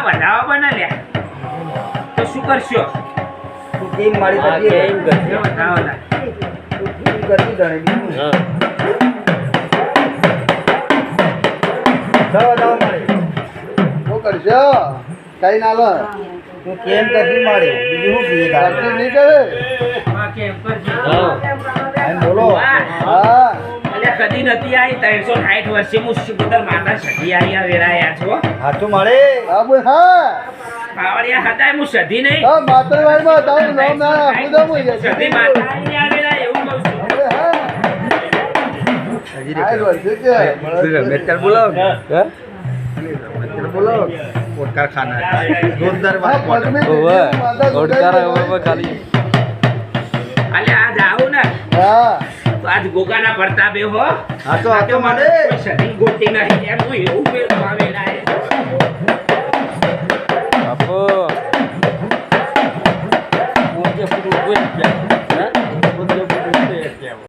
વધાવા બને લ્યા તો શું કરશો તું કેમ મારી બધી એ વધાવાના તું ગતિ ગણે હા દાવ મારી શું કરશો કઈ ના લો તું કેમ કરતી મારી બીજું શું કીધું કરતી નહીં કરે હા, કેમ કરશો હા એમ બોલો હા અલ્યા કદી નથી આવી 360 વર્ષે હું શિકોતર માતા સધી આવી આ વેળાયા છો હાચું મળે હા બોલ હા બાવળિયા હતા હું સધી નહીં હા માતરવાડીમાં તારું નામ ના આપું દઉં હું સધી માતા આવી આ વેળા એવું કહું છું હા વર્ષે કે મેટર બોલાવો હા બોલાવો પોટકાર ખાના જોરદાર હા પદ્મી ઓવે માતા ઓડકાર હવે ખાલી અલ્યા આજ આવું ને હા તો આજ ગોગાના પડતા બે હો હા તો કોઈ સધી ગોતી નહીં એમ હું એવું મેળવું આવે